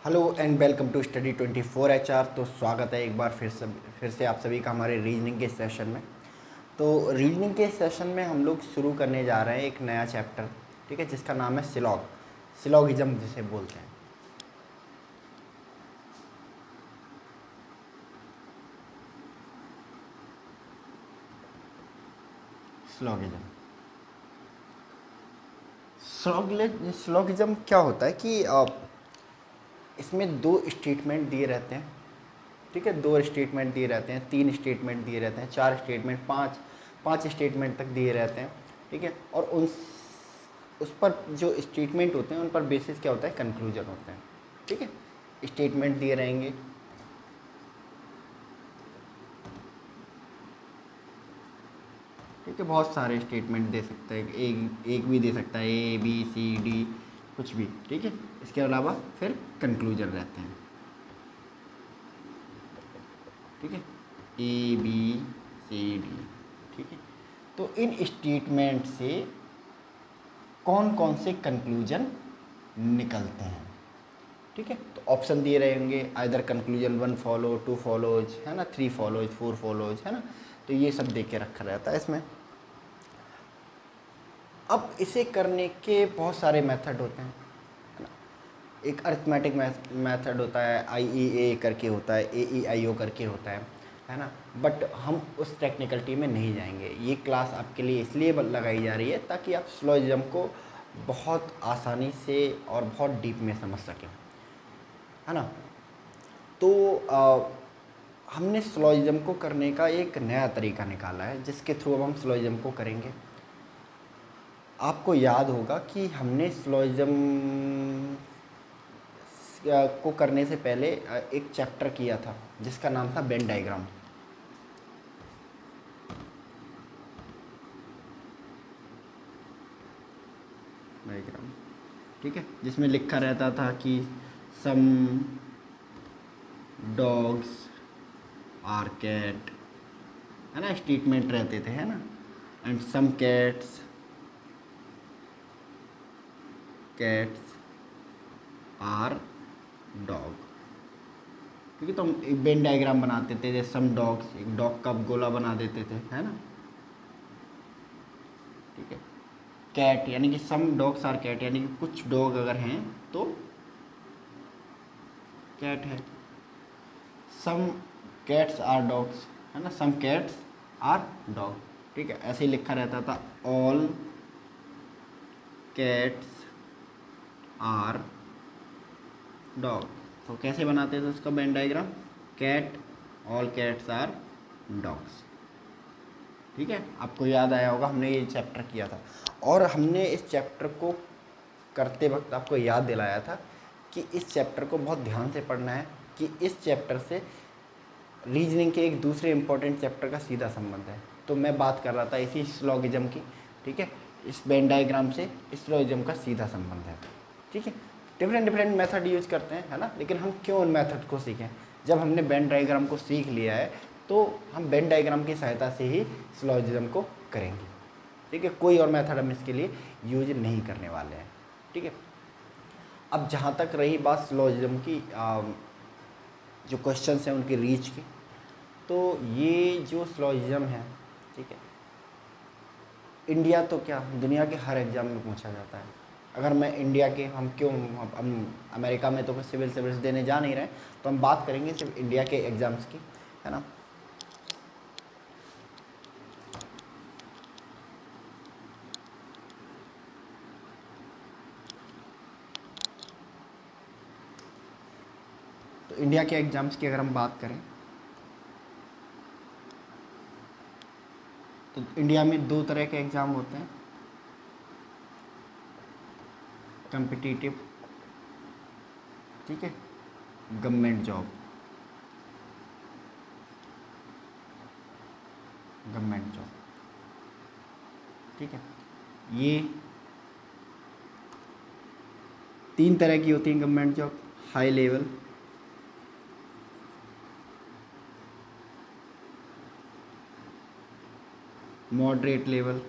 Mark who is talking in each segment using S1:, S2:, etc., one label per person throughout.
S1: Hello and welcome to study 24 HR। तो स्वागत है एक बार फिर से आप सभी का हमारे रीजनिंग के सेशन में। तो रीजनिंग के सेशन में हम लोग शुरू करने जा रहे हैं एक नया चैप्टर, ठीक है, जिसका नाम है सिलॉगिज्म जिसे बोलते हैं। सिलॉगिज्म सिलॉगिज्म क्या होता है कि इसमें दो स्टेटमेंट दिए रहते हैं, ठीक है, दो स्टेटमेंट दिए रहते हैं, तीन स्टेटमेंट दिए रहते हैं, चार स्टेटमेंट, पाँच पाँच स्टेटमेंट तक दिए रहते हैं, ठीक है। और उस पर जो स्टेटमेंट होते हैं उन पर बेसिस क्या होता है, कंक्लूजन होते हैं, ठीक है। स्टेटमेंट दिए रहेंगे, ठीक है, बहुत सारे स्टेटमेंट दे सकता है, एक एक भी दे सकता है, A B C D कुछ भी, ठीक है। इसके अलावा फिर कंक्लूजन रहते हैं, ठीक है, A B C D, ठीक है। तो इन स्टेटमेंट से कौन कौन से कंक्लूजन निकलते हैं, ठीक है। तो ऑप्शन दिए रहेंगे, आइदर कंक्लूजन 1 फॉलो, 2 फॉलोज, है ना, 3 फॉलोज, 4 फॉलोज, है ना। तो ये सब दे के रखा रहता है इसमें। अब इसे करने के बहुत सारे मेथड होते हैं, है ना। एक अरिथमेटिक मेथड होता है, IEA करके होता है, AEIO करके होता है ना। बट हम उस टेक्निकलिटी में नहीं जाएंगे। ये क्लास आपके लिए इसलिए लगाई जा रही है ताकि आप सिलोजिज्म को बहुत आसानी से और बहुत डीप में समझ सकें, है ना। तो हमने सिलोजिज्म को करने का एक नया तरीका निकाला है जिसके थ्रू अब हम सिलोजिज्म को करेंगे। आपको याद होगा कि हमने सिलोजिज्म को करने से पहले एक चैप्टर किया था जिसका नाम था वेन डायग्राम, डायग्राम, ठीक है, जिसमें लिखा रहता था कि सम डॉग्स आर कैट, है ना, स्टेटमेंट रहते थे, है ना। And some cats are dog, ठीक है। तो हम एक वेन डायग्राम बनाते थे, जैसे सम डॉग्स, एक डॉग का गोला बना देते थे, है ना, ठीक है। कैट यानी कि सम डॉग्स आर कैट, यानी कि कुछ डॉग अगर हैं तो कैट है। सम कैट्स आर डॉग्स, है ना, सम कैट्स आर डॉग, ठीक है। ऐसे ही लिखा रहता था, ऑल कैट्स आर डॉग। तो कैसे बनाते थे उसका Venn diagram, cat, all cats are dogs, ठीक है। आपको याद आया होगा, हमने ये चैप्टर किया था और हमने इस चैप्टर को करते वक्त आपको याद दिलाया था कि इस चैप्टर को बहुत ध्यान से पढ़ना है, कि इस चैप्टर से रीजनिंग के एक दूसरे इंपॉर्टेंट चैप्टर का सीधा संबंध है। तो मैं बात कर रहा था इसी सिलोगिज्म की, ठीक है। इस वेन डायग्राम से सिलोगिज्म का सीधा संबंध है, ठीक है। डिफरेंट डिफरेंट मेथड यूज करते हैं, है ना, लेकिन हम क्यों उन मेथड को सीखें। जब हमने वेन डायग्राम को सीख लिया है तो हम वेन डायग्राम की सहायता से ही सिलोगिज्म को करेंगे, ठीक है। कोई और मेथड हम इसके लिए यूज नहीं करने वाले हैं, ठीक है। अब जहाँ तक रही बात सिलोजिज्म की, जो क्वेश्चंस हैं उनकी रीच की, तो ये जो सिलोजिज्म है, ठीक है, इंडिया तो क्या दुनिया के हर एग्ज़ाम में पूछा जाता है। अगर मैं इंडिया के, हम अमेरिका में तो सिविल सर्विस देने जा नहीं रहे, तो हम बात करेंगे सिर्फ इंडिया के एग्ज़ाम्स की, है ना। तो इंडिया के एग्ज़ाम्स की अगर हम बात करें तो इंडिया में दो तरह के एग्ज़ाम होते हैं, कम्पिटिटिव, ठीक है, गवर्नमेंट जॉब, गवर्नमेंट जॉब, ठीक है। ये तीन तरह की होती हैं government job, high level, moderate level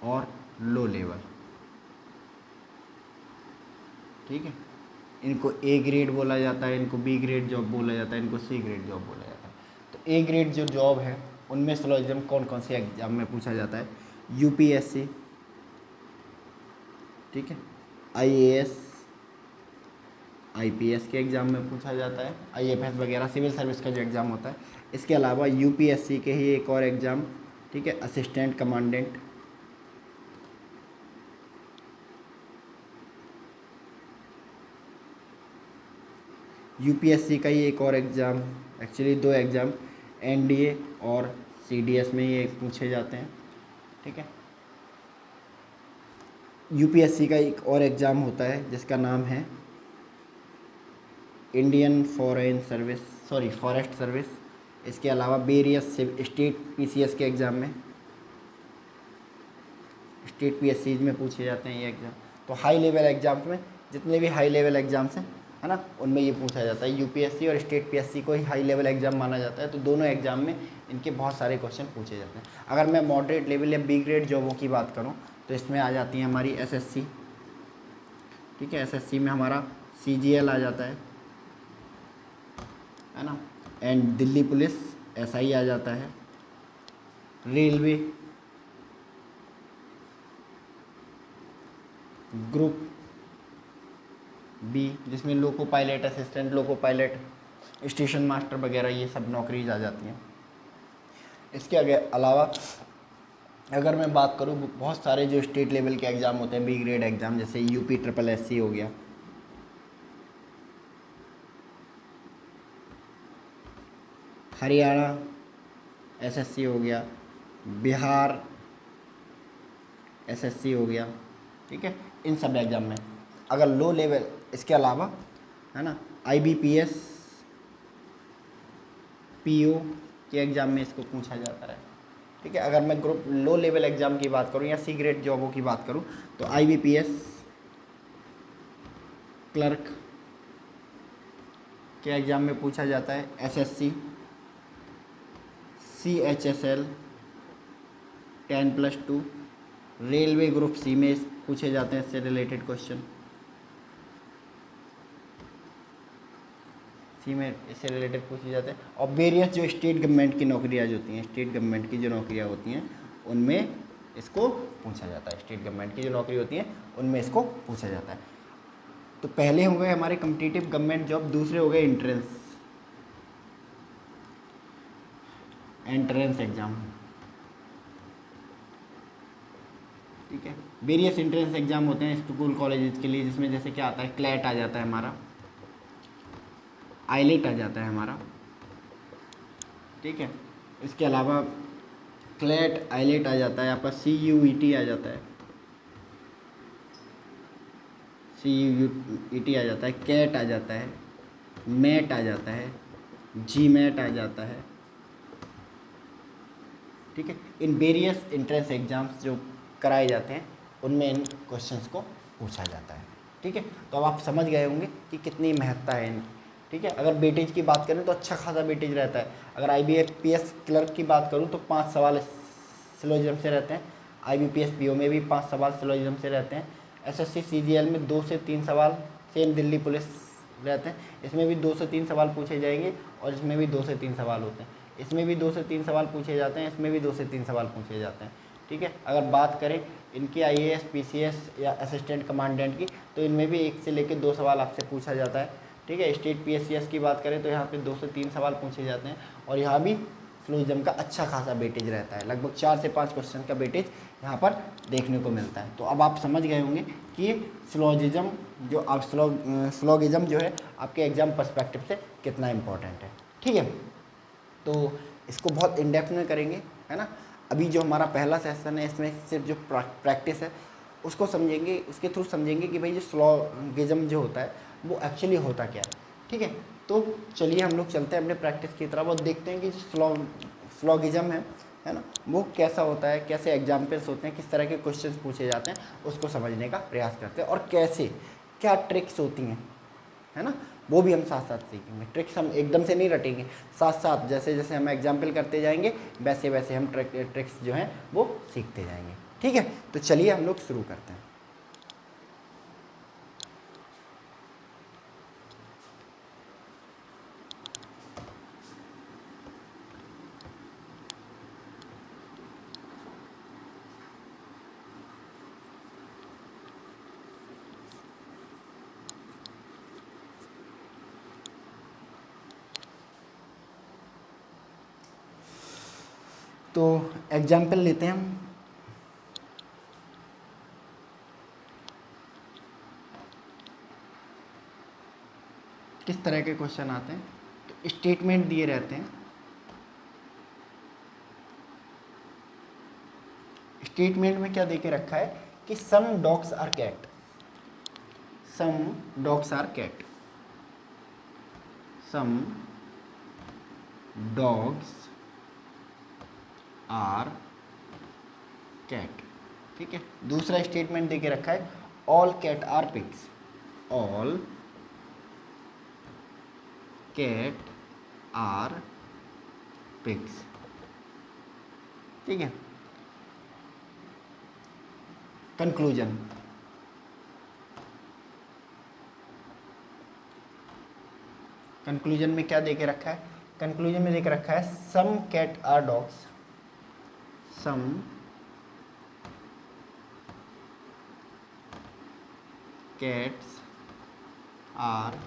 S1: और लो लेवल, ठीक है, इनको ए ग्रेड बोला जाता है, इनको बी ग्रेड जॉब बोला जाता है, इनको सी ग्रेड जॉब बोला जाता है। तो ए ग्रेड जो जॉब है उनमें सिलोजिज्म कौन कौन से एग्जाम में पूछा जाता है? यूपीएससी, ठीक है, आईएएस, आईपीएस के एग्ज़ाम में पूछा जाता है, आईएफएस वगैरह सिविल सर्विस का जो एग्ज़ाम होता है। इसके अलावा यूपीएससी के ही एक और एग्ज़ाम, ठीक है, असिस्टेंट कमांडेंट, यूपीएससी का ही एक और एग्ज़ाम, एक्चुअली 2 एग्ज़ाम, एनडीए और सीडीएस में ये पूछे जाते हैं, ठीक है। यूपीएससी का एक और एग्ज़ाम होता है जिसका नाम है इंडियन फॉरेस्ट सर्विस। इसके अलावा वेरियस स्टेट पीसीएस के एग्ज़ाम में, स्टेट पीएससीज में पूछे जाते हैं ये एग्ज़ाम। तो हाई लेवल एग्ज़ाम्स में, जितने भी हाई लेवल एग्ज़ाम्स हैं, है ना, उनमें ये पूछा जाता है। यूपीएससी और स्टेट पीएससी को ही हाई लेवल एग्ज़ाम माना जाता है, तो दोनों एग्ज़ाम में इनके बहुत सारे क्वेश्चन पूछे जाते हैं। अगर मैं मॉडरेट लेवल या बी ग्रेड जॉबों की बात करूँ तो इसमें आ जाती है हमारी एसएससी, ठीक है, एसएससी में हमारा सीजीएल आ जाता है ना, एंड दिल्ली पुलिस एसआई आ जाता है, रेलवे ग्रुप बी जिसमें loco pilot, assistant loco pilot, station master वगैरह ये सब नौकरीज आ जाती हैं। इसके अलावा अगर मैं बात करूँ, बहुत सारे जो स्टेट लेवल के एग्ज़ाम होते हैं बी ग्रेड एग्ज़ाम, जैसे यूपी ट्रिपल एससी हो गया, हरियाणा एसएससी हो गया, बिहार एसएससी हो गया, ठीक है, इन सब एग्ज़ाम में अगर लो लेवल, इसके अलावा है ना आईबीपीएस पीओ के एग्ज़ाम में इसको पूछा जाता है, ठीक है। अगर मैं ग्रुप लो लेवल एग्ज़ाम की बात करूँ या सी ग्रेड जॉबों की बात करूँ तो आईबीपीएस क्लर्क के एग्ज़ाम में पूछा जाता है, SSC, CHSL 10+2, railway group C में पूछे जाते हैं इससे रिलेटेड क्वेश्चन, सी में इससे रिलेटेड पूछे जाते हैं। और वेरियस जो स्टेट गवर्नमेंट की नौकरियाँ जो होती हैं, स्टेट गवर्नमेंट की जो नौकरियाँ होती हैं उनमें इसको पूछा जाता है, स्टेट गवर्नमेंट की जो नौकरी होती हैं उनमें इसको पूछा जाता है। तो पहले हो गए हमारे कम्पिटिटिव गवर्नमेंट जॉब, दूसरे हो गए एंट्रेंस एग्ज़ाम, ठीक है। वेरियस एंट्रेंस एग्ज़ाम होते हैं स्कूल कॉलेजेस के लिए, जिसमें जैसे क्या आता है, क्लैट आ जाता है हमारा, आईलेट आ जाता है हमारा, ठीक है। इसके अलावा क्लैट, आईलेट आ जाता है, आपका CUET आ जाता है, CUET आ जाता है, कैट आ जाता है, मैट आ जाता है, GMAT आ जाता है, ठीक है। इन वेरियस एंट्रेंस एग्ज़ाम्स जो कराए जाते हैं उनमें इन क्वेश्चंस को पूछा जाता है, ठीक है। तो अब आप समझ गए होंगे कि कितनी महत्ता है इनकी, ठीक है। अगर वेटेज की बात करें तो अच्छा खासा वेटेज रहता है। अगर IBPS क्लर्क की बात करूं तो 5 सवाल सिलोजिज्म से रहते हैं, IBPS PO में भी 5 सवाल सिलोजिज्म से रहते हैं, SSC CGL में 2 से 3 सवाल, सेम दिल्ली पुलिस रहते हैं, इसमें भी 2 से 3 सवाल पूछे जाएंगे, और इसमें भी 2 से 3 सवाल होते हैं, इसमें भी 2 से 3 सवाल पूछे जाते हैं, इसमें भी 2 से 3 सवाल पूछे जाते हैं, ठीक है। अगर बात करें इनकी IAS PCS या असिस्टेंट कमांडेंट की, तो इनमें भी 1 से लेकर 2 सवाल आपसे पूछा जाता है, ठीक है। स्टेट PSCS की बात करें तो यहाँ पे 2 से 3 सवाल पूछे जाते हैं, और यहाँ भी सिलोजिज्म का अच्छा खासा वेटेज रहता है, लगभग 4 से 5 क्वेश्चन का वेटेज यहाँ पर देखने को मिलता है। तो अब आप समझ गए होंगे कि सिलोजिज्म जो आप सिलोगिज्म जो है आपके एग्ज़ाम पर्सपेक्टिव से कितना इम्पोर्टेंट है, ठीक है। तो इसको बहुत इन डेप्थ में करेंगे, है ना। अभी जो हमारा पहला सेशन है इसमें सिर्फ जो प्रैक्टिस है उसको समझेंगे, उसके थ्रू समझेंगे कि भाई जो सिलोगिज्म जो होता है वो एक्चुअली होता क्या है, ठीक है। तो चलिए हम लोग चलते हैं अपने प्रैक्टिस की तरफ और देखते हैं कि जो सिलोगिज्म है ना, वो कैसा होता है, कैसे एग्जाम्पल्स होते हैं, किस तरह के क्वेश्चंस पूछे जाते हैं, उसको समझने का प्रयास करते हैं, और कैसे क्या ट्रिक्स होती हैं, है ना, वो भी हम साथ साथ सीखेंगे। ट्रिक्स हम एकदम से नहीं रटेंगे, साथ साथ जैसे जैसे हम एग्जाम्पल करते जाएंगे वैसे वैसे हम ट्रिक्स जो हैं वो सीखते जाएंगे, ठीक है। तो चलिए हम लोग शुरू करते हैं। तो एग्जाम्पल लेते हैं हम। किस तरह के क्वेश्चन आते हैं, तो स्टेटमेंट दिए रहते हैं। स्टेटमेंट में क्या देके रखा है कि some dogs are cat, some dogs are cat, some dogs are cat. ठीक है, दूसरा स्टेटमेंट देके रखा है all cat are pigs, all cat are pigs. ठीक है, कंक्लूजन, कंक्लूजन में क्या देके रखा है, कंक्लूजन में देके रखा है some cat are dogs, some cats are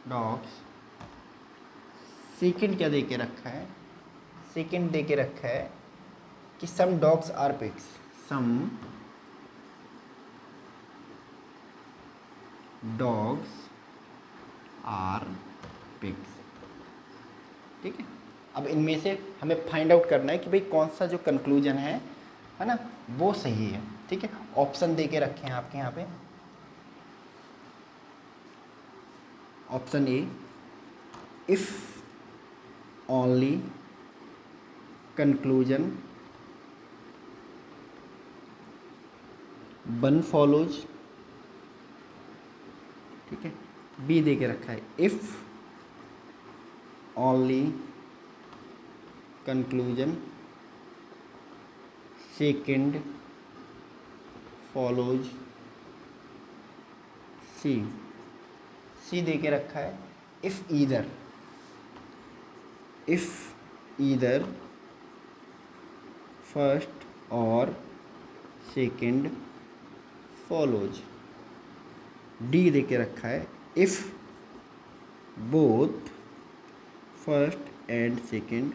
S1: dogs. Second क्या देके रखा है, सेकंड देके रखा है कि some dogs are pigs, some dogs are pigs. ठीक है, अब इनमें से हमें फाइंड आउट करना है कि भाई कौन सा जो कंक्लूजन है ना, वो सही है। ठीक है, ऑप्शन दे के रखे हैं आपके यहाँ पे, option A, if only conclusion one follows. ठीक है, बी दे के रखा है if only conclusion second follows. C, C दे के रखा है if either, if either first और सेकंड फॉलोज। डी दे के रखा है if both first and second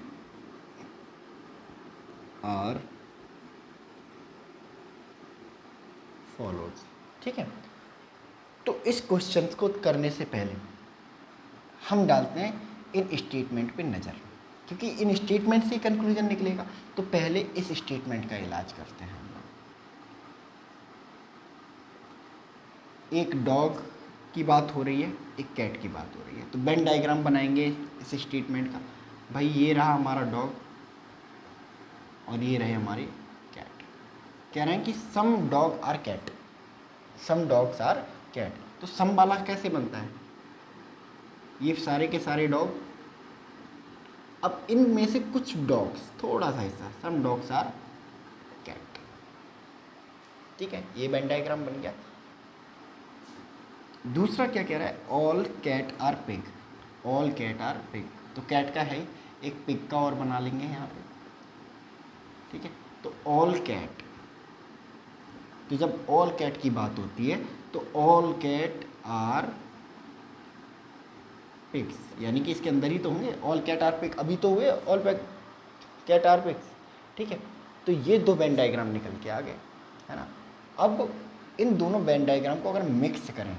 S1: are follows. ठीक है, तो इस क्वेश्चन को करने से पहले हम डालते हैं इन स्टेटमेंट पे नज़र, क्योंकि इन स्टेटमेंट से कंक्लूजन निकलेगा। तो पहले इस स्टेटमेंट का इलाज करते हैं हम लोग। एक डॉग की बात हो रही है, एक कैट की बात हो रही है, तो वेन डायग्राम बनाएंगे इस स्टेटमेंट का। भाई ये रहा हमारा डॉग और ये रहे हमारी कैट। कह रहे हैं कि some dog are cat, some dogs are cat. तो सम वाला कैसे बनता है, ये सारे के सारे डॉग, अब इनमें से कुछ डॉग्स, थोड़ा सा हिस्सा, सम डॉग्स आर कैट। ठीक है, ये वेन डायग्राम बन गया। दूसरा क्या कह रहा है, all cat are pig, all cat are pig. तो कैट का है, एक पिग का और बना लेंगे यहाँ पे। ठीक है, तो ऑल कैट, तो जब ऑल कैट की बात होती है तो ऑल कैट आर पिग्स, यानी कि इसके अंदर ही तो होंगे, ऑल कैट आर पिग, अभी तो हुए ऑल कैट आर पिग्स। ठीक है, तो ये दो वेन डायग्राम निकल के आ गए, है ना। अब इन दोनों वेन डायग्राम को अगर मिक्स करें,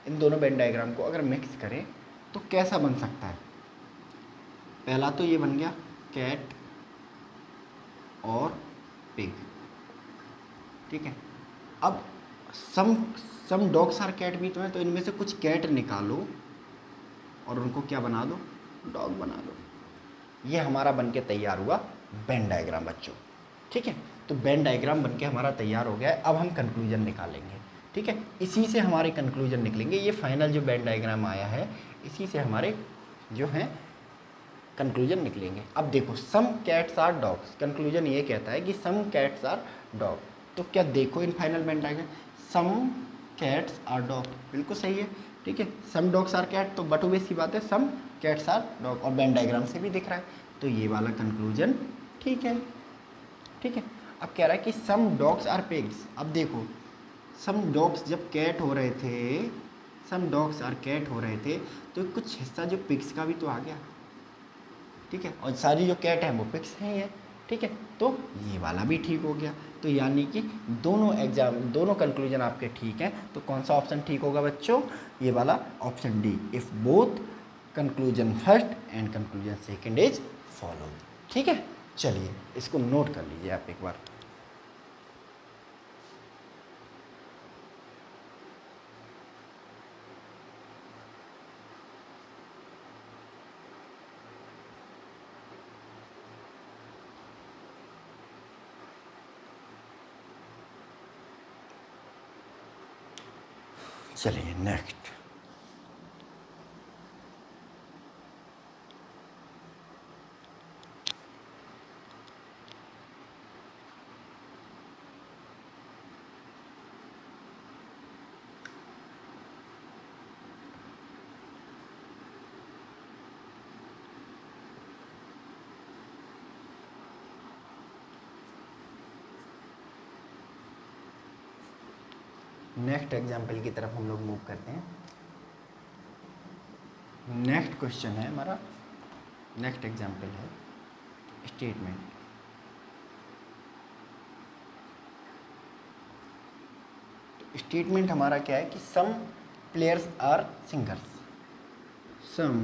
S1: इन दोनों वेन डायग्राम को अगर मिक्स करें तो कैसा बन सकता है। पहला तो ये बन गया कैट और पिग। ठीक है, अब सम डॉग्स आर कैट भी तो है, तो इनमें से कुछ कैट निकालो और उनको क्या बना दो, डॉग बना दो। ये हमारा बन के तैयार हुआ वेन डायग्राम बच्चों। ठीक है, तो वेन डायग्राम बन के हमारा तैयार हो गया है। अब हम कंक्लूजन निकालेंगे। ठीक है, इसी से हमारे कंक्लूजन निकलेंगे। ये फाइनल जो वेन डायग्राम आया है, इसी से हमारे जो हैं कंक्लूजन निकलेंगे। अब देखो, some cats are dogs, conclusion ये कहता है कि सम कैट्स आर डॉग। तो क्या देखो in final Venn diagram, some cats are dog, बिल्कुल सही है। ठीक है, सम डॉग्स आर कैट, तो बट ओबवियस सी बात है सम कैट्स आर डॉग, और वेन डायग्राम से भी दिख रहा है, तो ये वाला कंक्लूजन ठीक है। ठीक है, अब कह रहा है कि सम डॉग्स आर पिग्स। अब देखो, सम डॉग्स जब कैट हो रहे थे, सम डॉग्स आर कैट हो रहे थे, तो कुछ हिस्सा जो पिग्स का भी तो आ गया। ठीक है, और सारी जो कैट है वो पिग्स हैं ही है, ठीक है, तो ये वाला भी ठीक हो गया। तो यानी कि दोनों कंक्लूजन आपके ठीक हैं। तो कौन सा ऑप्शन ठीक होगा बच्चों? ये वाला option D, if both conclusion first and conclusion second is follow. ठीक है, चलिए इसको नोट कर लीजिए आप एक बार। चलिए नेक्स्ट। नेक्स्ट एग्जाम्पल की तरफ हम लोग मूव करते हैं। नेक्स्ट क्वेश्चन है हमारा, नेक्स्ट एग्जाम्पल है स्टेटमेंट। स्टेटमेंट हमारा क्या है कि some players are singers, some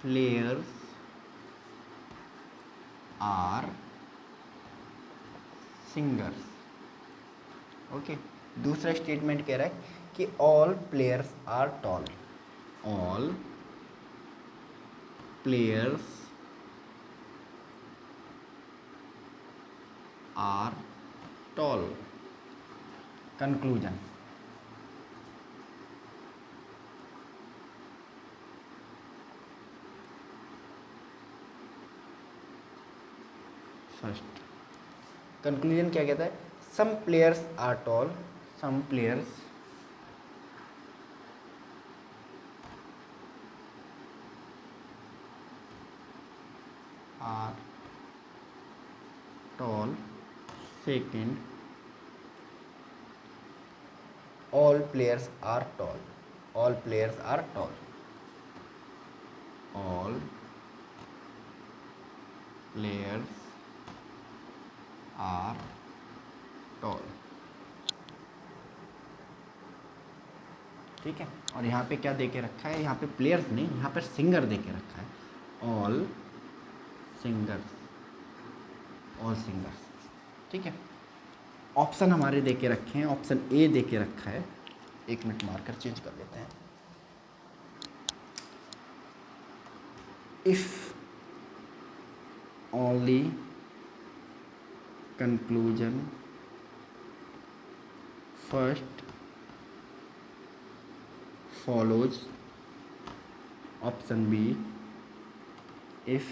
S1: players are singers. Okay, दूसरा स्टेटमेंट कह रहा है कि all players are tall, all players are tall. Conclusion, first conclusion क्या कहता है? Some players are tall, some players are tall. Second, all players are tall, all players are tall, all players are tall। ठीक है, और यहाँ पे क्या दे के रखा है? यहाँ पे प्लेयर्स नहीं, यहाँ पर सिंगर दे के रखा है, ऑल सिंगर्स, ऑल सिंगर्स। ठीक है, ऑप्शन हमारे दे के रखे हैं, ऑप्शन ए दे के रखा है। एक मिनट मार्कर चेंज कर लेते हैं। If only conclusion first follows, option B, if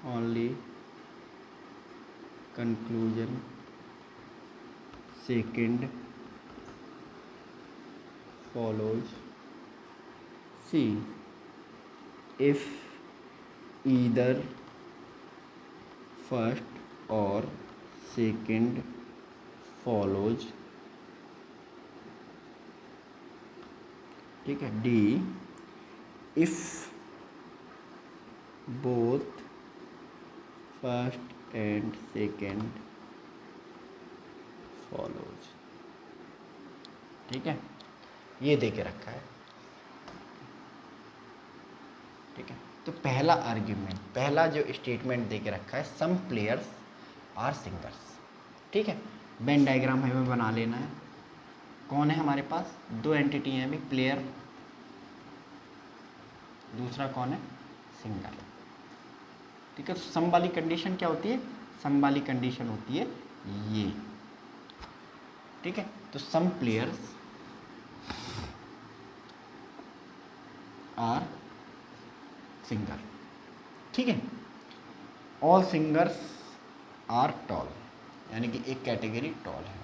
S1: only conclusion second follows, C, if either first or second follows। ठीक है, D, if both first and second follows। ठीक है, ये दे के रखा है। ठीक है, तो पहला आर्ग्यूमेंट, पहला जो स्टेटमेंट दे के रखा है, सम प्लेयर्स आर सिंगर्स। ठीक है, वेन डायग्राम हमें बना लेना है। कौन है हमारे पास? दो एंटिटी हैं अभी, प्लेयर, दूसरा कौन है? सिंगर। ठीक है, तो सम वाली कंडीशन क्या होती है? सम वाली कंडीशन होती है ये। ठीक है, तो सम प्लेयर्स आर सिंगर। ठीक है, ऑल सिंगर्स आर टॉल, यानी कि एक कैटेगरी टॉल है।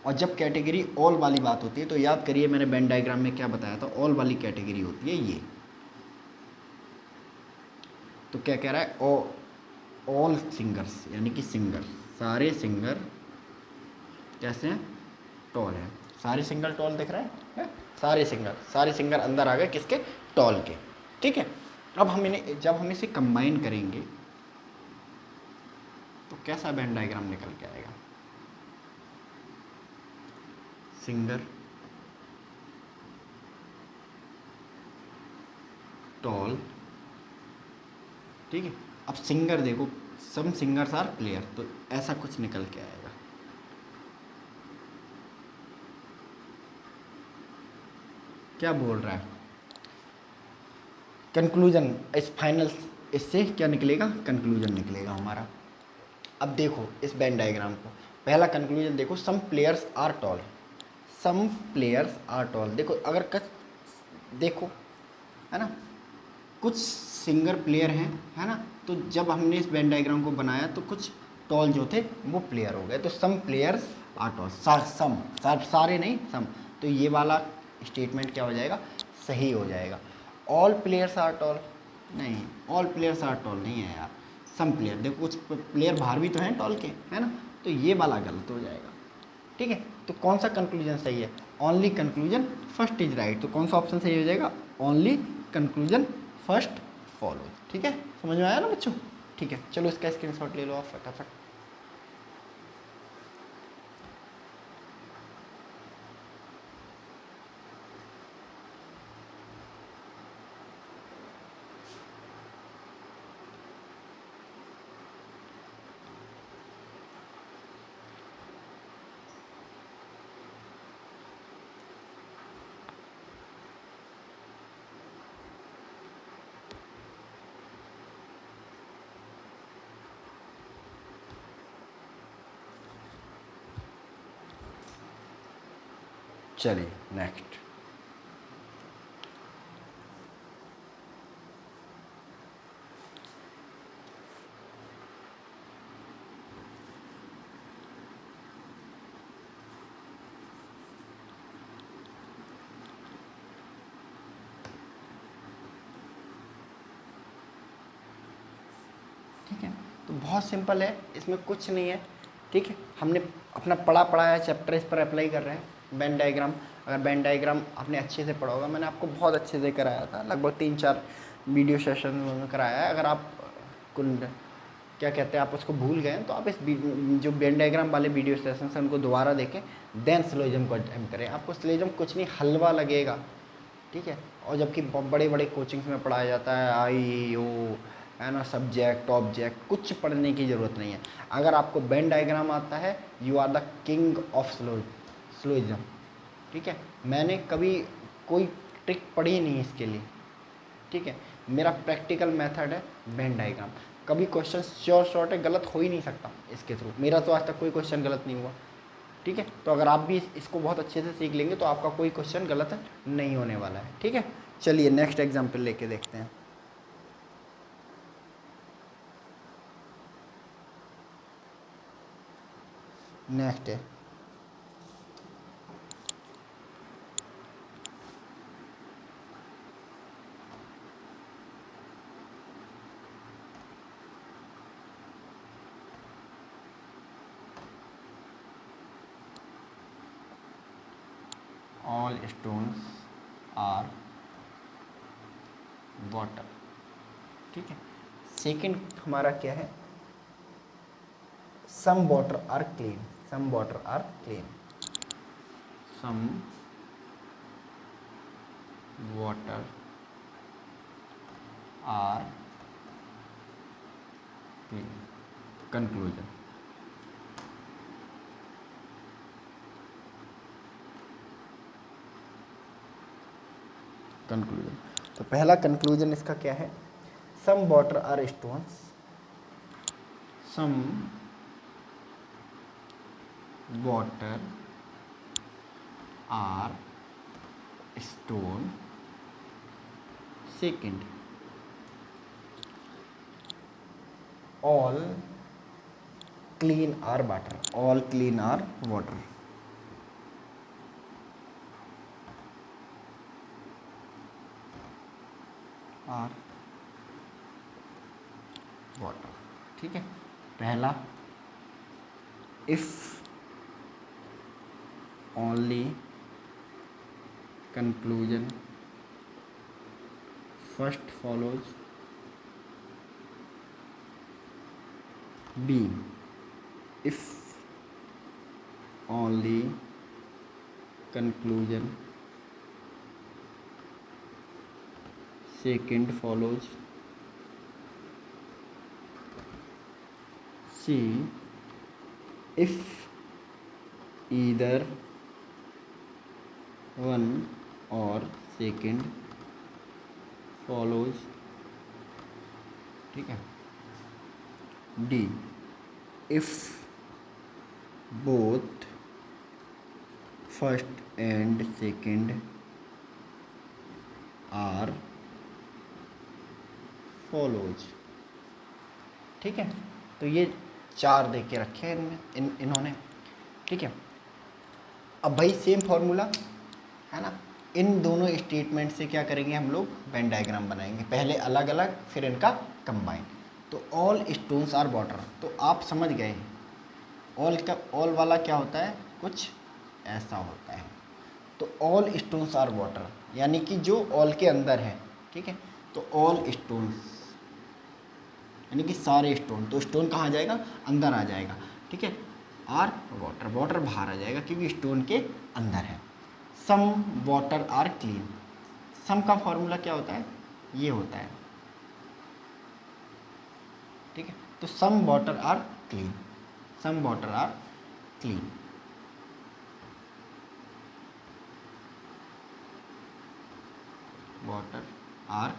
S1: और जब कैटेगरी ऑल वाली बात होती है तो याद करिए मैंने वेन डायग्राम में क्या बताया था, ऑल वाली कैटेगरी होती है ये। तो क्या कह रहा है? ऑल सिंगर्स, यानी कि सिंगर, सारे सिंगर कैसे हैं? टॉल हैं। सारे सिंगर टॉल दिख रहे हैं? सारे सिंगर अंदर आ गए किसके, टॉल के। ठीक है, अब हम इन्हें जब हम इसे कंबाइन करेंगे तो कैसा वेन डायग्राम निकल के आएगा। सिंगर, टॉल, ठीक है। अब सिंगर देखो, सम सिंगर्स आर प्लेयर, तो ऐसा कुछ निकल के आएगा। क्या बोल रहा है कंक्लूजन, इस फाइनल इससे क्या निकलेगा, कंक्लूजन निकलेगा हमारा। अब देखो इस वेन डायग्राम को, पहला कंक्लूजन देखो, some players are tall, some players are tall. देखो अगर देखो, है ना, कुछ सिंगर प्लेयर हैं, है ना, तो जब हमने इस वेन डायग्राम को बनाया तो कुछ टॉल जो थे वो प्लेयर हो गए, तो सम प्लेयर्स आर टॉल, सम, सारे नहीं, सम। तो ये वाला स्टेटमेंट क्या हो जाएगा, सही हो जाएगा। ऑल प्लेयर्स आर टॉल, नहीं, ऑल प्लेयर्स आर टॉल नहीं है यार, सम प्लेयर। देखो कुछ प्लेयर बाहर भी तो हैं टॉल के, है ना, तो ये वाला गलत हो जाएगा। ठीक है, तो कौन सा कंक्लूजन सही है, only conclusion first is right, तो कौन सा ऑप्शन सही हो जाएगा, ओनली कंक्लूजन फर्स्ट फॉलो। ठीक है, समझ में आया ना बच्चों। ठीक है, चलो इसका स्क्रीनशॉट ले लो आप फटाफट। चलिए नेक्स्ट, ठीक है, तो बहुत सिंपल है, इसमें कुछ नहीं है। ठीक है, हमने अपना पढ़ाया चैप्टर इस पर अप्लाई कर रहे हैं। वेन डायग्राम, अगर वेन डायग्राम आपने अच्छे से पढ़ा होगा, मैंने आपको बहुत अच्छे से कराया था, लगभग 3-4 वीडियो सेशन में कराया है। अगर आप क्या कहते हैं, आप उसको भूल गए हैं तो आप इस जो वेन डायग्राम वाले वीडियो सेशन हैं उनको दोबारा देखें, देन स्लोइज्म को अटेम्प्ट करें। आपको स्लोइज्म कुछ नहीं, हलवा लगेगा। ठीक है, और जबकि बड़े बड़े कोचिंग्स में पढ़ाया जाता है आई ओ, है ना, सब्जेक्ट ऑब्जेक्ट, कुछ पढ़ने की ज़रूरत नहीं है। अगर आपको वेन डायग्राम आता है, you are the king of syllogism. ठीक है, मैंने कभी कोई ट्रिक पढ़ी नहीं इसके लिए। ठीक है, मेरा प्रैक्टिकल मेथड है वेन डायग्राम। कभी क्वेश्चन श्योर शॉर्ट है, गलत हो ही नहीं सकता इसके थ्रू, मेरा तो आज तक कोई क्वेश्चन गलत नहीं हुआ। ठीक है, तो अगर आप भी इसको बहुत अच्छे से सीख लेंगे तो आपका कोई क्वेश्चन गलत नहीं होने वाला है। ठीक है, चलिए नेक्स्ट एग्जाम्पल लेके देखते हैं। नेक्स्ट है ऑल स्टोन्स आर वाटर। ठीक है, सेकंड हमारा क्या है, some water are clean, some water are clean, some water are clean. Conclusion, conclusion, तो पहला कंक्लूजन इसका क्या है, some water are stones, some water are stone. Second, all clean are water, all clean are water. Are water. ठीक है, पहला, if only conclusion first follows B if only conclusion second follows C if either one or second follows, ठीक है। D if both first and second are follows, ठीक है। तो ये 4 दे के रखे हैं इन्होंने, ठीक है। अब भाई सेम फॉर्मूला है ना, इन दोनों स्टेटमेंट से क्या करेंगे हम लोग, वेन डायग्राम बनाएंगे, पहले अलग अलग फिर इनका कंबाइन। तो ऑल स्टोन्स आर वाटर, तो आप समझ गए ऑल वाला क्या होता है, कुछ ऐसा होता है। तो ऑल स्टोन्स आर वाटर यानी कि जो ऑल के अंदर है, ठीक है। तो ऑल स्टोन्स यानी कि सारे स्टोन, तो स्टोन कहाँ आ जाएगा, अंदर आ जाएगा, ठीक है। आर वाटर, वाटर बाहर आ जाएगा क्योंकि स्टोन के अंदर है। सम वाटर आर क्लीन, सम का फॉर्मूला क्या होता है, ये होता है, ठीक है। तो some water are clean, some water are clean, water are,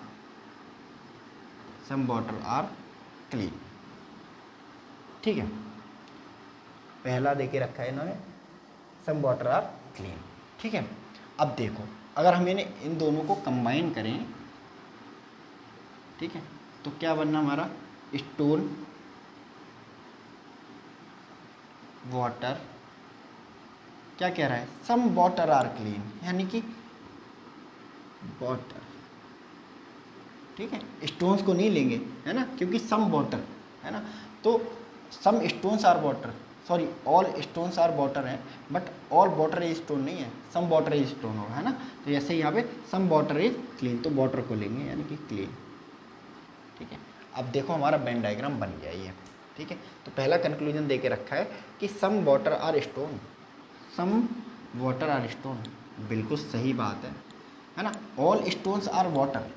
S1: some water are clean, ठीक है। पहला देके रखा है इन्होंने, सम वाटर आर क्लीन, ठीक है। अब देखो अगर हम इन्हें इन दोनों को कंबाइन करें, ठीक है, तो क्या बनना हमारा, स्टोन वाटर, क्या कह रहा है, सम वाटर आर क्लीन यानी कि वाटर, ठीक है। स्टोन्स को नहीं लेंगे है ना, क्योंकि सम वाटर है ना, तो some stones are water, sorry all stones are water है, but all water is stone नहीं है, सम वाटर इज स्टोन होगा, है ना। तो जैसे यहाँ पे सम वाटर इज क्लीन, तो वाटर को लेंगे यानी कि क्लीन, ठीक है। अब देखो हमारा वेन डायग्राम बन गया ये, ठीक है। तो पहला कंक्लूजन दे के रखा है कि some water are stone, some water are stone, बिल्कुल सही बात है ना। ऑल स्टोन्स आर वाटर,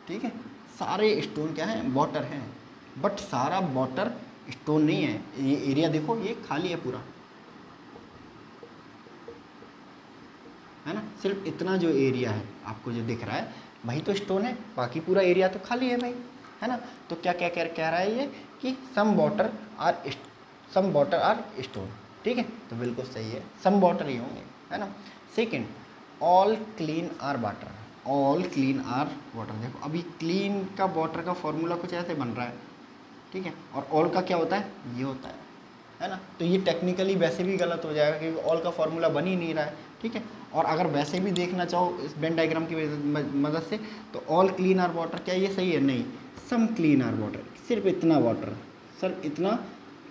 S1: ठीक है, सारे स्टोन क्या हैं, वाटर हैं, बट सारा वाटर स्टोन नहीं है। ये एरिया देखो ये खाली है पूरा, है ना, सिर्फ इतना जो एरिया है आपको जो दिख रहा है वही तो स्टोन है, बाकी पूरा एरिया तो खाली है भाई, है ना। तो क्या क्या कह रहा है ये कि सम वाटर आर स्टोन, ठीक है। तो बिल्कुल सही है, सम वाटर ही होंगे, है ना। Second, all clean are water, all clean are water, देखो अभी क्लीन का वाटर का फॉर्मूला कुछ ऐसे बन रहा है, ठीक है, और ऑल का क्या होता है, ये होता है ना। तो ये टेक्निकली वैसे भी गलत हो जाएगा क्योंकि ऑल का फॉर्मूला बन ही नहीं रहा है, ठीक है। और अगर वैसे भी देखना चाहो इस वेन डायग्राम की मदद से, तो ऑल क्लीन आर वाटर, क्या ये सही है, नहीं, सम क्लीन आर वाटर, सिर्फ इतना वाटर, सर इतना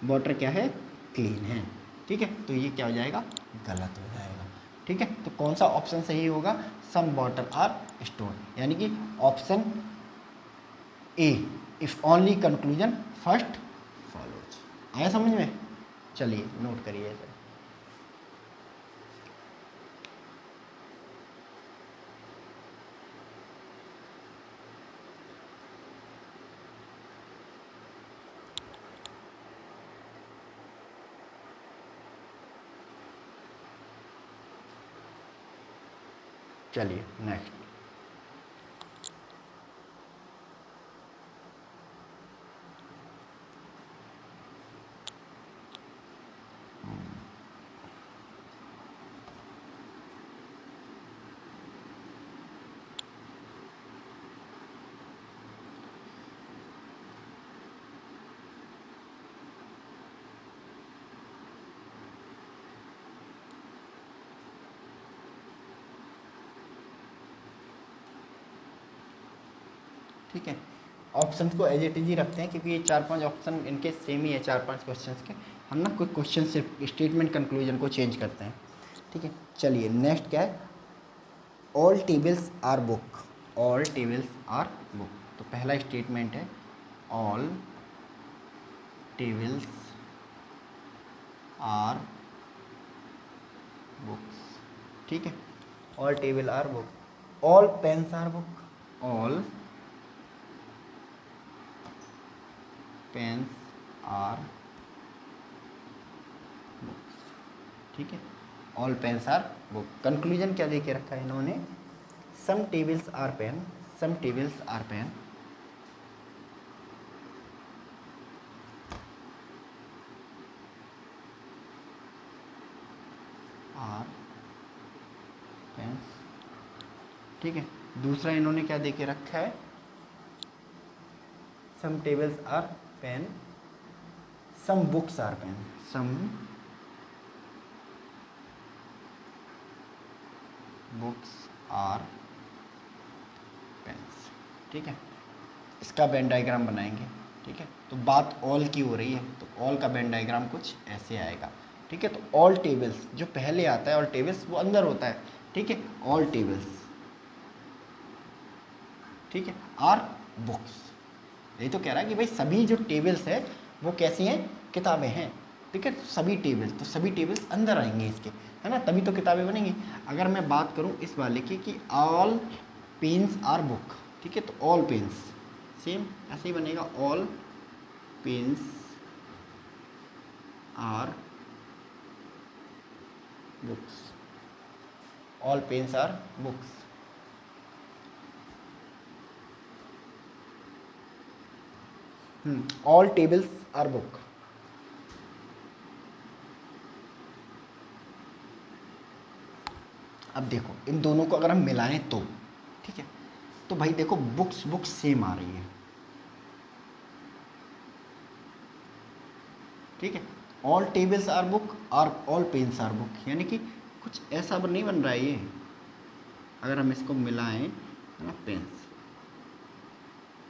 S1: वाटर क्या है, क्लीन है, ठीक है। तो ये क्या हो जाएगा, गलत हो जाएगा, ठीक है। तो कौन सा ऑप्शन सही होगा, सम वाटर आर स्टोन, यानी कि option A, if only conclusion first follows. आया समझ में, चलिए नोट करिए इसे। चलिए नेक्स्ट, ठीक है। ऑप्शन को एज इट इज ही रखते हैं क्योंकि ये 4-5 ऑप्शन इनके सेम ही है, 4-5 क्वेश्चन के। हम ना कोई क्वेश्चन से स्टेटमेंट कंक्लूजन को चेंज करते हैं, ठीक है। चलिए नेक्स्ट क्या है, all tables are book, all tables are book. तो पहला स्टेटमेंट है ऑल टेबल्स आर बुक्स, ठीक है। All table are book, all pens are book, all pens are books, ठीक है। All pens are book. Conclusion क्या दे के रखा है इन्होंने, some tables are pen, some tables are pen, are pens, ठीक है। दूसरा इन्होंने क्या दे के रखा है, some tables are pen, some books are pen, some books are pens, ठीक है। इसका वेन डायग्राम बनाएंगे, ठीक है। तो बात ऑल की हो रही है, तो ऑल का वेन डायग्राम कुछ ऐसे आएगा, ठीक है। तो ऑल टेबल्स जो पहले आता है, ऑल टेबल्स वो अंदर होता है, ठीक है। ऑल टेबल्स, ठीक है, आर बुक्स। यही तो कह रहा है कि भाई सभी जो टेबल्स है वो कैसी हैं, किताबें हैं, ठीक है। तो सभी टेबल्स, तो सभी टेबल्स अंदर आएंगे इसके, है ना, तभी तो किताबें बनेंगी। अगर मैं बात करूं इस वाले की कि ऑल पेन्स आर बुक, ठीक है, तो ऑल पेन्स सेम ऐसे ही बनेगा, all pens are books, all pens are books. All tables are book. अब देखो इन दोनों को अगर हम मिलाएं तो, ठीक है, तो भाई देखो बुक्स बुक्स सेम आ रही है, ठीक है। ऑल टेबल्स आर बुक और ऑल पेन्स आर बुक, यानी कि कुछ ऐसा नहीं बन रहा है ये, अगर हम इसको मिलाएं, है ना, पेन्स,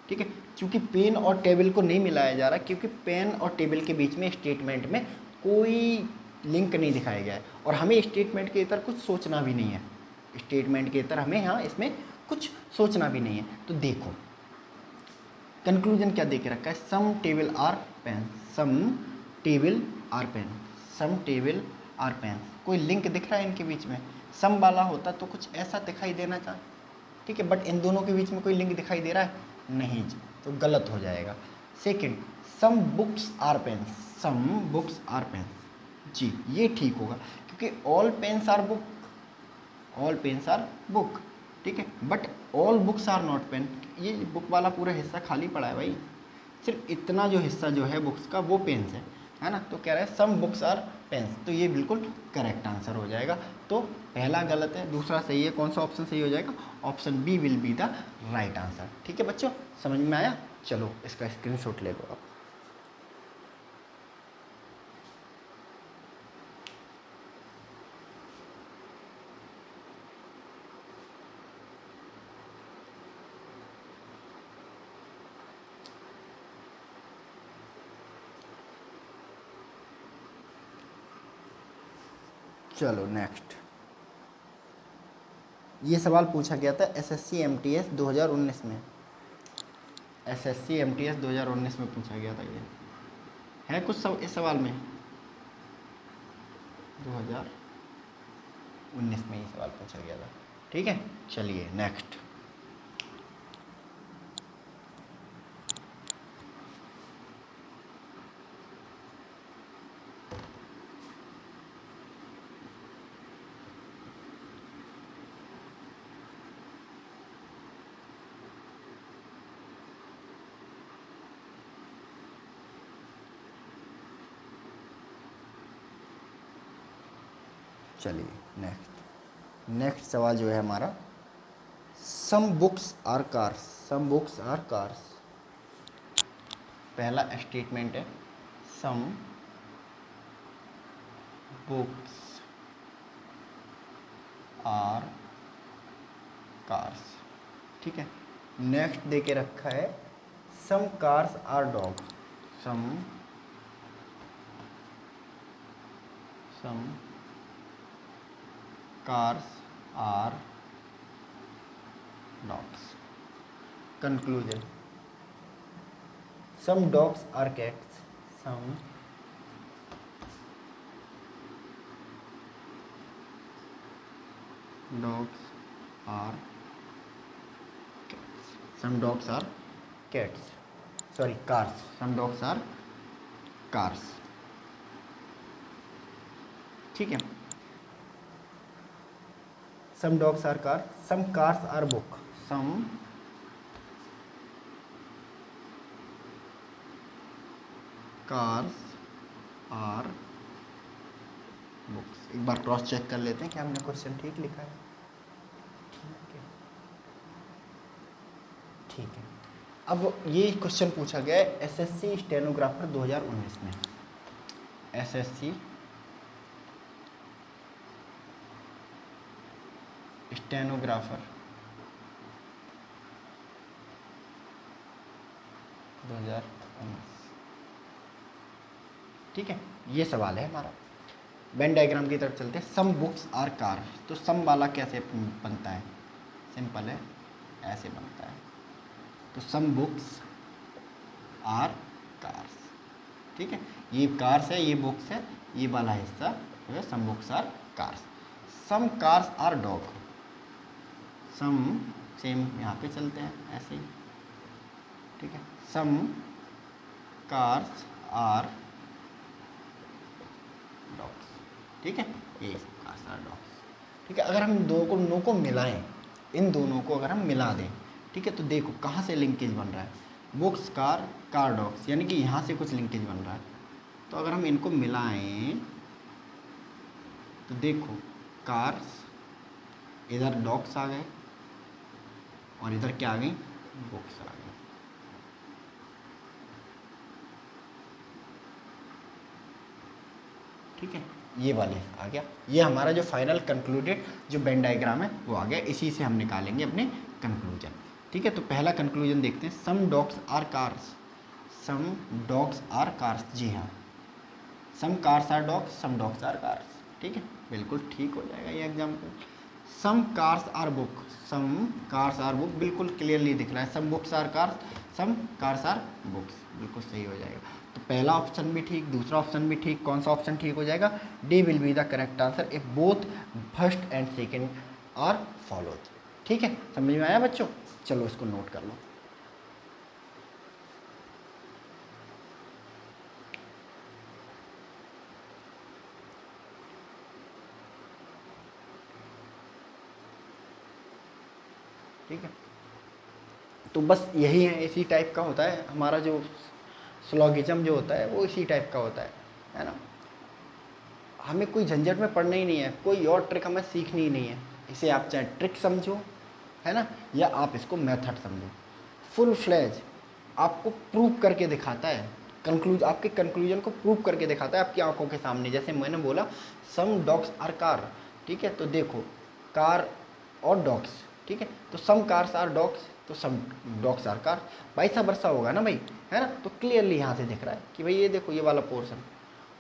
S1: ठीक है। क्योंकि पेन और टेबल को नहीं मिलाया जा रहा, क्योंकि पेन और टेबल के बीच में स्टेटमेंट में कोई लिंक नहीं दिखाया गया है, और हमें स्टेटमेंट के इतर कुछ सोचना भी नहीं है, स्टेटमेंट के इतर हमें यहाँ इसमें कुछ सोचना भी नहीं है। तो देखो कंक्लूजन क्या दे के रखा है, some table are pen, some table are pen, some table are pen, कोई लिंक दिख रहा है इनके बीच में, सम वाला होता तो कुछ ऐसा दिखाई देना था, ठीक है, बट इन दोनों के बीच में कोई लिंक दिखाई दे रहा है नहीं जी, तो गलत हो जाएगा। Second, some books are pen, some books are pen, जी ये ठीक होगा, क्योंकि all pens are book, all pens are book, ठीक है, but all books are not pen, ये बुक वाला पूरा हिस्सा खाली पड़ा है भाई, सिर्फ इतना जो हिस्सा जो है बुक्स का वो पेन्स है ना। तो कह रहा है सम बुक्स आर पेन्स, तो ये बिल्कुल करेक्ट आंसर हो जाएगा। तो पहला गलत है, दूसरा सही है, कौन सा ऑप्शन सही हो जाएगा, option B will be the right answer, ठीक है बच्चों, समझ में आया। चलो इसका स्क्रीनशॉट ले लो आप। चलो नेक्स्ट, ये सवाल पूछा गया था एसएससी एमटीएस 2019 में, एसएससी एमटीएस 2019 में पूछा गया था, ये है कुछ इस सवाल में 2019 में ये सवाल पूछा गया था, ठीक है। चलिए नेक्स्ट, चलिए नेक्स्ट, नेक्स्ट सवाल जो है हमारा, some books are cars, some books are cars. पहला स्टेटमेंट है सम बुक्स आर कार्स, ठीक है। नेक्स्ट दे के रखा है some cars are dog, some some cars are dogs. Conclusion. Some dogs are cats. Some dogs are cats. Some dogs are cats. Sorry, cars. Some dogs are cars. ठीक है. Some dogs are car. Some cars are book. Some cars are books. एक बार cross check कर लेते हैं कि हमने question ठीक लिखा है. ठीक है. अब ये क्वेश्चन पूछा गया है एसएससी स्टेनोग्राफर 2019 में. SSC stenographer 2019. ठीक है, ये सवाल है हमारा. वेन डायग्राम की तरफ चलते हैं. Some books are car. तो सम वाला कैसे बनता है? सिंपल है, ऐसे बनता है. तो सम बुक्स आर कार्स. ठीक है, ये कार्स है, ये बुक्स है, ये वाला हिस्सा जो है some books are cars. Some cars are dog. Some same यहाँ पे चलते हैं ऐसे ही. ठीक है, सम कार्स आर डॉग्स. ठीक है, ये कार्स आर डॉग्स. ठीक है, अगर हम दोनों को मिलाएं, इन दोनों को अगर हम मिला दें, ठीक है, तो देखो कहाँ से लिंकेज बन रहा है. बुक्स कार, कार डॉग्स, यानी कि यहाँ से कुछ लिंकेज बन रहा है. तो अगर हम इनको मिलाएं तो देखो कार्स, इधर डॉग्स आ गए और इधर क्या आ गई? बुक्स आ गई. ठीक है, ये वाले आ गया. ये हमारा जो फाइनल कंक्लूडेड जो वेन डायग्राम है वो आ गया. इसी से हम निकालेंगे अपने कंक्लूजन. ठीक है, तो पहला कंक्लूजन देखते हैं. Some dogs are cars. Some dogs are cars. जी हाँ, some cars are dogs, some dogs are cars. ठीक है, बिल्कुल ठीक हो जाएगा ये example. Some cars are book. Some cars are book, बिल्कुल क्लियरली दिख रहा है. Some books are cars, some cars are books, बिल्कुल सही हो जाएगा. तो पहला ऑप्शन भी ठीक, दूसरा ऑप्शन भी ठीक. कौन सा ऑप्शन ठीक हो जाएगा? D will be the correct answer if both first and second are followed. ठीक है, समझ में आया बच्चों? चलो इसको नोट कर लो. ठीक है, तो बस यही है, इसी टाइप का होता है हमारा जो स्लॉगिज्म जो होता है वो इसी टाइप का होता है ना. हमें कोई झंझट में पड़ना ही नहीं है, कोई और ट्रिक हमें सीखनी ही नहीं है. इसे आप चाहे ट्रिक समझो, है ना, या आप इसको मेथड समझो. फुल फ्लैज आपको प्रूव करके दिखाता है. आपके कंक्लूजन को प्रूव करके दिखाता है आपकी आंखों के सामने. जैसे मैंने बोला सम डॉग्स आर कार. ठीक है, तो देखो कार और डॉग्स. ठीक है, तो सम कार्स आर डॉग्स, तो सम डॉग्स आर कार. वैसा वर्षा होगा ना भाई, है ना. तो क्लियरली यहाँ से दिख रहा है कि भाई ये देखो ये वाला पोर्शन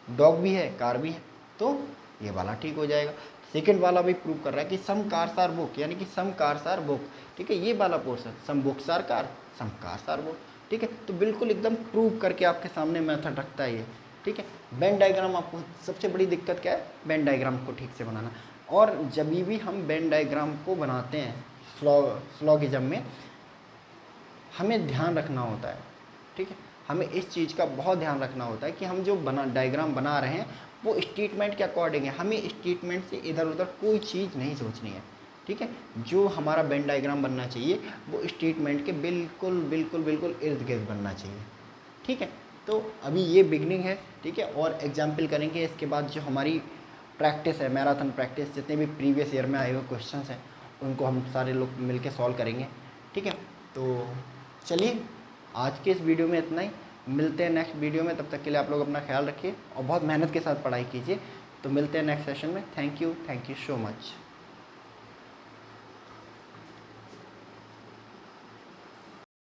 S1: डॉग भी है, कार भी है, तो ये वाला ठीक हो जाएगा. सेकंड वाला भी प्रूव कर रहा है कि सम कार्स आर बुक, यानी कि सम कार्स आर बुक. ठीक है, ये वाला portion some books are car, some cars are book. ठीक है, तो बिल्कुल एकदम प्रूव करके आपके सामने मेथड रखता है ये. ठीक है, वेन डायग्राम आपको सबसे बड़ी दिक्कत क्या है? वेन डायग्राम को ठीक से बनाना. और जब भी हम वेन डायग्राम को बनाते हैं स्लॉगिज्म में, हमें ध्यान रखना होता है. ठीक है, हमें इस चीज़ का बहुत ध्यान रखना होता है कि हम जो डायग्राम बना रहे हैं वो स्टेटमेंट के अकॉर्डिंग है. हमें स्टेटमेंट से इधर उधर कोई चीज़ नहीं सोचनी है. ठीक है, जो हमारा वेन डायग्राम बनना चाहिए वो स्टेटमेंट के बिल्कुल बिल्कुल बिल्कुल इर्द गिर्द बनना चाहिए. ठीक है, तो अभी ये बिगनिंग है. ठीक है, और एग्जाम्पल करेंगे इसके बाद. जो हमारी प्रैक्टिस है, मैराथन प्रैक्टिस, जितने भी प्रीवियस ईयर में आए हुए क्वेश्चंस हैं उनको हम सारे लोग मिलके सॉल्व करेंगे. ठीक है, तो चलिए आज के इस वीडियो में इतना ही. मिलते हैं नेक्स्ट वीडियो में. तब तक के लिए आप लोग अपना ख्याल रखिए और बहुत मेहनत के साथ पढ़ाई कीजिए. तो मिलते हैं नेक्स्ट सेशन में. Thank you so much.